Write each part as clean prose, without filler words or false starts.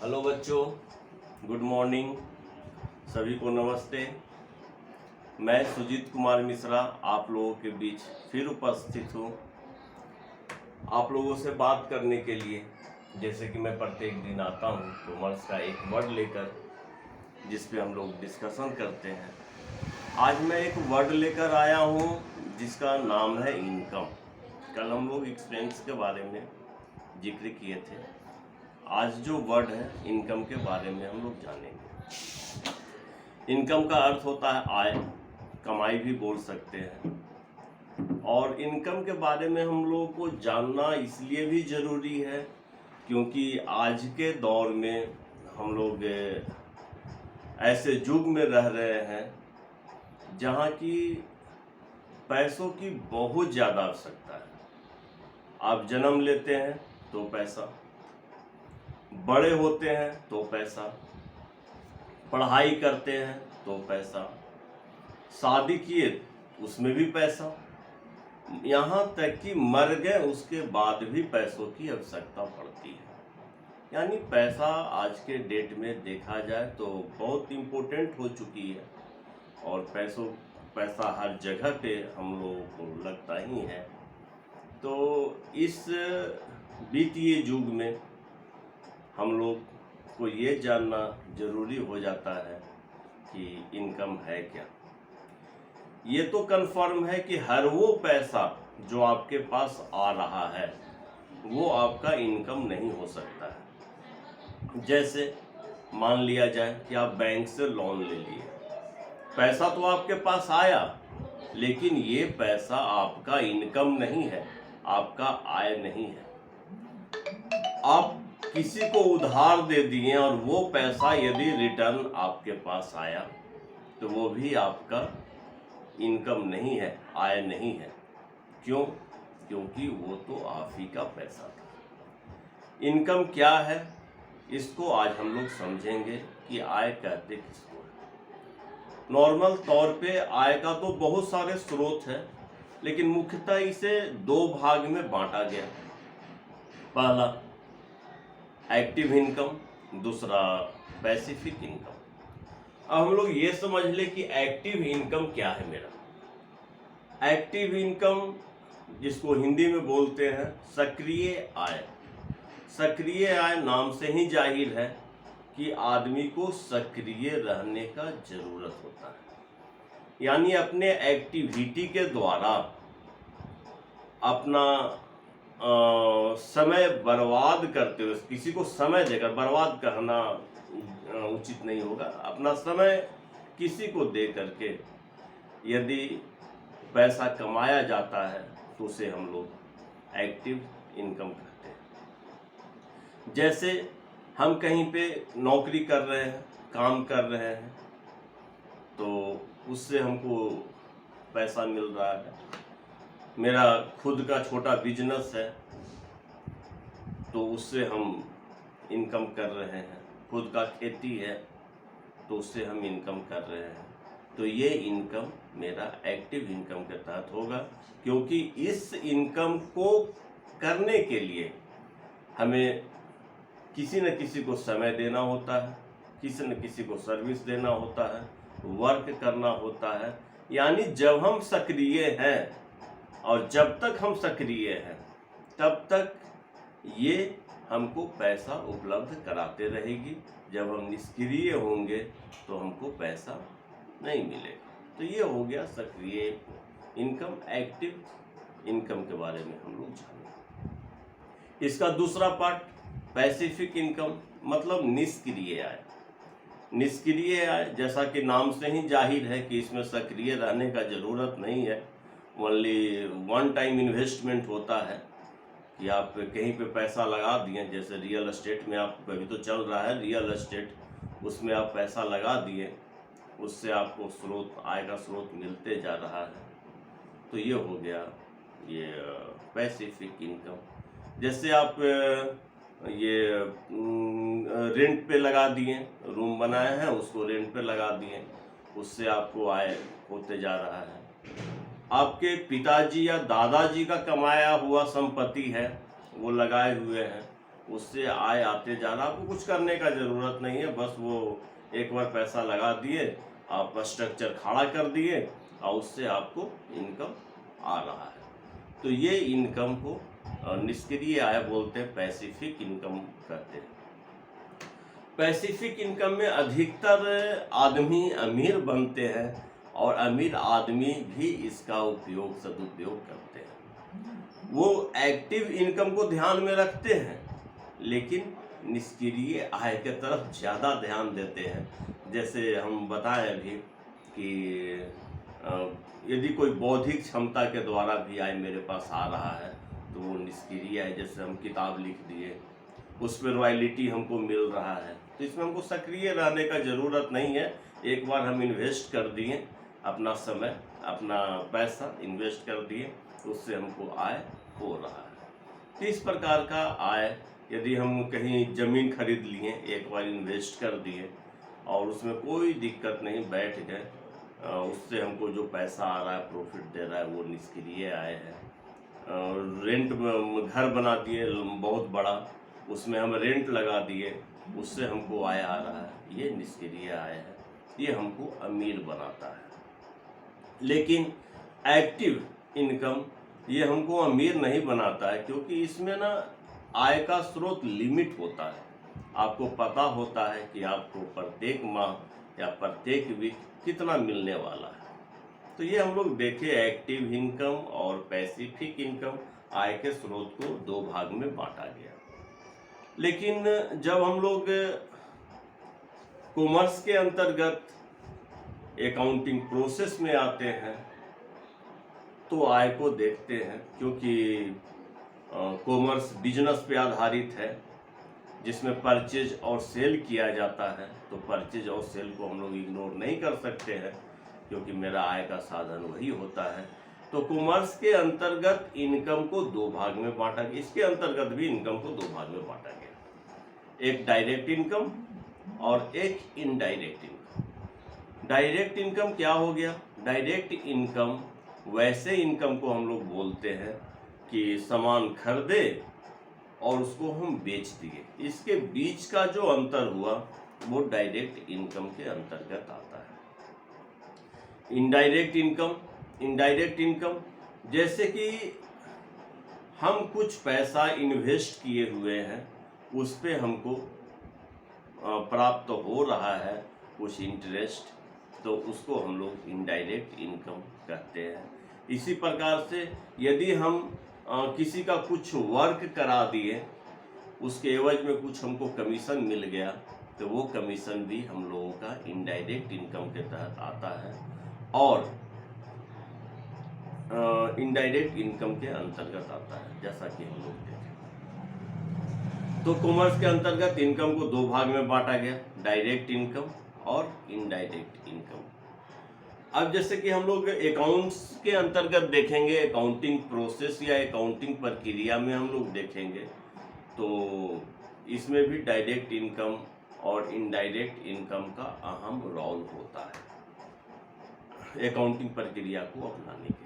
Hello बच्चों, good morning. सभी को नमस्ते। मैं सुजीत कुमार मिश्रा आप लोगों के बीच फिर उपस्थित हूँ आप लोगों से बात करने के लिए। जैसे कि मैं प्रत्येक दिन आता हूँ कॉमर्स का एक वर्ड लेकर, जिस पे हम लोग डिस्कशन करते हैं। आज मैं एक वर्ड लेकर आया हूँ जिसका नाम है इनकम। कल हम लोग एक्सपेंस के बारे में जिक्र किए थे। आज जो वर्ड है इनकम के बारे में हम लोग जानेंगे। इनकम का अर्थ होता है आय, कमाई भी बोल सकते हैं। और इनकम के बारे में हम लोगों को जानना इसलिए भी ज़रूरी है क्योंकि आज के दौर में हम लोग ऐसे युग में रह रहे हैं जहाँ की पैसों की बहुत ज़्यादा आवश्यकता है। आप जन्म लेते हैं तो पैसा, बड़े होते हैं तो पैसा, पढ़ाई करते हैं तो पैसा, शादी किए उसमें भी पैसा, यहाँ तक कि मर गए उसके बाद भी पैसों की आवश्यकता पड़ती है। यानी पैसा आज के डेट में देखा जाए तो बहुत इम्पोर्टेंट हो चुकी है और पैसा हर जगह पे हम लोगों को लगता ही है। तो इस बीते युग में हम लोग को ये जानना जरूरी हो जाता है कि इनकम है क्या। ये तो कन्फर्म है कि हर वो पैसा जो आपके पास आ रहा है वो आपका इनकम नहीं हो सकता है। जैसे मान लिया जाए कि आप बैंक से लोन ले लिए, पैसा तो आपके पास आया लेकिन ये पैसा आपका इनकम नहीं है, आपका आय नहीं है। आप किसी को उधार दे दिए और वो पैसा यदि रिटर्न आपके पास आया तो वो भी आपका इनकम नहीं है, आय नहीं है। क्यों? क्योंकि वो तो आप ही का पैसा था। इनकम क्या है इसको आज हम लोग समझेंगे कि आय कहते किसको है। नॉर्मल तौर पे आय का तो बहुत सारे स्रोत हैं, लेकिन मुख्यतः इसे दो भाग में बांटा गया। पहला एक्टिव इनकम, दूसरा पैसिफिक इनकम। अब हम लोग ये समझ ले कि एक्टिव इनकम क्या है। मेरा एक्टिव इनकम जिसको हिंदी में बोलते हैं सक्रिय आय। सक्रिय आय नाम से ही जाहिर है कि आदमी को सक्रिय रहने का जरूरत होता है। यानी अपने एक्टिविटी के द्वारा अपना समय बर्बाद करते हुए, किसी को समय देकर, बर्बाद करना उचित नहीं होगा, अपना समय किसी को दे करके यदि पैसा कमाया जाता है तो उसे हम लोग एक्टिव इनकम कहते हैं। जैसे हम कहीं पे नौकरी कर रहे हैं, काम कर रहे हैं, तो उससे हमको पैसा मिल रहा है। मेरा खुद का छोटा बिजनेस है तो उससे हम इनकम कर रहे हैं। खुद का खेती है तो उससे हम इनकम कर रहे हैं। तो ये इनकम मेरा एक्टिव इनकम के तहत होगा, क्योंकि इस इनकम को करने के लिए हमें किसी न किसी को समय देना होता है, किसी न किसी को सर्विस देना होता है, वर्क करना होता है। यानी जब हम सक्रिय हैं और जब तक हम सक्रिय हैं तब तक ये हमको पैसा उपलब्ध कराते रहेगी। जब हम निष्क्रिय होंगे तो हमको पैसा नहीं मिलेगा। तो ये हो गया सक्रिय इनकम, एक्टिव इनकम के बारे में हम लोग जाने। इसका दूसरा पार्ट पैसिफिक इनकम, मतलब निष्क्रिय आय। निष्क्रिय आय जैसा कि नाम से ही जाहिर है कि इसमें सक्रिय रहने का जरूरत नहीं है। ओनली वन टाइम इन्वेस्टमेंट होता है कि आप कहीं पे पैसा लगा दिए। जैसे रियल एस्टेट में, आप अभी तो चल रहा है रियल एस्टेट, उसमें आप पैसा लगा दिए, उससे आपको स्रोत, आय का स्रोत मिलते जा रहा है। तो ये हो गया ये पैसिफिक इनकम। जैसे आप ये रेंट पे लगा दिए, रूम बनाए हैं उसको रेंट पे लगा दिए, उससे आपको आय होते जा रहा है। आपके पिताजी या दादाजी का कमाया हुआ संपत्ति है, वो लगाए हुए हैं, उससे आय आते जा रहा, आपको कुछ करने का ज़रूरत नहीं है, बस वो एक बार पैसा लगा दिए, आप स्ट्रक्चर खड़ा कर दिए और उससे आपको इनकम आ रहा है। तो ये इनकम को निष्क्रिय आय बोलते हैं, पैसिफिक इनकम कहते हैं। पैसिफिक इनकम में अधिकतर आदमी अमीर बनते हैं और अमीर आदमी भी इसका उपयोग सदुपयोग करते हैं। वो एक्टिव इनकम को ध्यान में रखते हैं लेकिन निष्क्रिय आय के तरफ ज़्यादा ध्यान देते हैं। जैसे हम बताएं अभी कि यदि कोई बौद्धिक क्षमता के द्वारा भी आय मेरे पास आ रहा है तो वो निष्क्रिय है। जैसे हम किताब लिख दिए, उस पर रॉयल्टी हमको मिल रहा है, तो इसमें हमको सक्रिय रहने का ज़रूरत नहीं है। एक बार हम इन्वेस्ट कर दिए, अपना समय अपना पैसा इन्वेस्ट कर दिए, तो उससे हमको आय हो रहा है। तो इस प्रकार का आय, यदि हम कहीं ज़मीन खरीद लिए, एक बार इन्वेस्ट कर दिए और उसमें कोई दिक्कत नहीं, बैठ गए, उससे हमको जो पैसा आ रहा है, प्रॉफिट दे रहा है, वो निष्क्रिय आय है। रेंट में घर बना दिए बहुत बड़ा, उसमें हम रेंट लगा दिए, उससे हमको आय आ रहा है, ये निष्क्रिय आय है, ये हमको अमीर बनाता है। लेकिन एक्टिव इनकम ये हमको अमीर नहीं बनाता है, क्योंकि इसमें ना आय का स्रोत लिमिट होता है। आपको पता होता है कि आपको प्रत्येक माह या प्रत्येक वीक कितना मिलने वाला है। तो ये हम लोग देखे, एक्टिव इनकम और पैसिफिक इनकम, आय के स्रोत को दो भाग में बांटा गया। लेकिन जब हम लोग कॉमर्स के अंतर्गत अकाउंटिंग प्रोसेस में आते हैं तो आय को देखते हैं, क्योंकि कॉमर्स बिजनेस पे आधारित है जिसमें परचेज और सेल किया जाता है। तो परचेज और सेल को हम लोग इग्नोर नहीं कर सकते हैं, क्योंकि मेरा आय का साधन वही होता है। तो कॉमर्स के अंतर्गत इनकम को दो भाग में बांटा गया, इसके अंतर्गत भी इनकम को दो भाग में बांटा गया, एक डायरेक्ट इनकम और एक इनडायरेक्ट इनकम। डायरेक्ट इनकम क्या हो गया? डायरेक्ट इनकम वैसे इनकम को हम लोग बोलते हैं कि सामान खरीदे और उसको हम बेच दिए, इसके बीच का जो अंतर हुआ वो डायरेक्ट इनकम के अंतर्गत आता है। इनडायरेक्ट इनकम जैसे कि हम कुछ पैसा इन्वेस्ट किए हुए हैं, उस पे हमको प्राप्त हो रहा है कुछ इंटरेस्ट, तो उसको हम लोग इनडायरेक्ट इनकम कहते हैं। इसी प्रकार से यदि हम किसी का कुछ वर्क करा दिए, उसके एवज में कुछ हमको कमीशन मिल गया, तो वो कमीशन भी हम लोगों का इनडायरेक्ट इनकम के तहत आता है और इनडायरेक्ट इनकम के अंतर्गत आता है, जैसा कि हम लोग देखें। तो कॉमर्स के अंतर्गत इनकम को दो भाग में बांटा गया, डायरेक्ट इनकम और इनडायरेक्ट इनकम। अब जैसे कि हम लोग अकाउंट्स के अंतर्गत देखेंगे, अकाउंटिंग प्रोसेस या अकाउंटिंग प्रक्रिया में हम लोग देखेंगे, तो इसमें भी डायरेक्ट इनकम और इनडायरेक्ट इनकम का अहम रोल होता है अकाउंटिंग प्रक्रिया को अपनाने के लिए।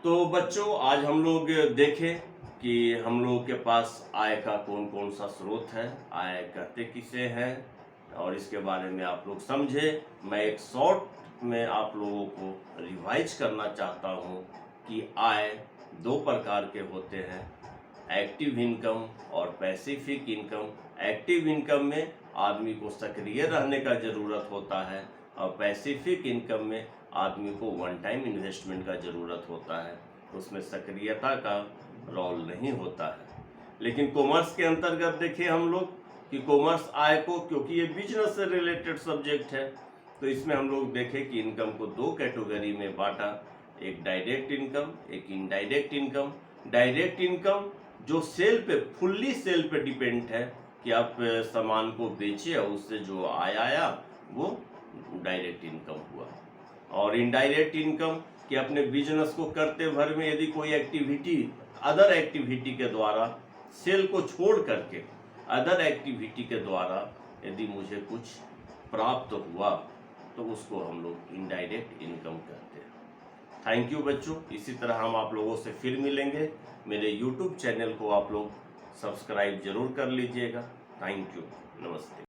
तो बच्चों, आज हम लोग देखें कि हम लोगों के पास आय का कौन कौन सा स्रोत है, आय कहते किसे हैं, और इसके बारे में आप लोग समझे। मैं एक शॉर्ट में आप लोगों को रिवाइज करना चाहता हूँ कि आय दो प्रकार के होते हैं, एक्टिव इनकम और पैसिफिक इनकम। एक्टिव इनकम में आदमी को सक्रिय रहने का ज़रूरत होता है और पैसिफिक इनकम में आदमी को वन टाइम इन्वेस्टमेंट का ज़रूरत होता है, उसमें सक्रियता का रोल नहीं होता है। लेकिन कॉमर्स के अंतर्गत देखिए हम लोग कि कॉमर्स आय को, क्योंकि ये बिजनेस से रिलेटेड सब्जेक्ट है, तो इसमें हम लोग देखें कि इनकम को दो कैटेगरी में बांटा, एक डायरेक्ट इनकम, एक इनडायरेक्ट इनकम। डायरेक्ट इनकम जो सेल पे, फुल्ली सेल पे डिपेंड है कि आप सामान को बेचे और उससे जो आय आया वो डायरेक्ट इनकम हुआ। और इनडायरेक्ट इनकम कि अपने बिजनेस को करते भर में यदि कोई एक्टिविटी, अदर एक्टिविटी के द्वारा, सेल को छोड़ करके अदर एक्टिविटी के द्वारा यदि मुझे कुछ प्राप्त हुआ, तो उसको हम लोग इनडायरेक्ट इनकम कहते हैं। थैंक यू बच्चों। इसी तरह हम आप लोगों से फिर मिलेंगे। मेरे YouTube चैनल को आप लोग सब्सक्राइब जरूर कर लीजिएगा। थैंक यू, नमस्ते।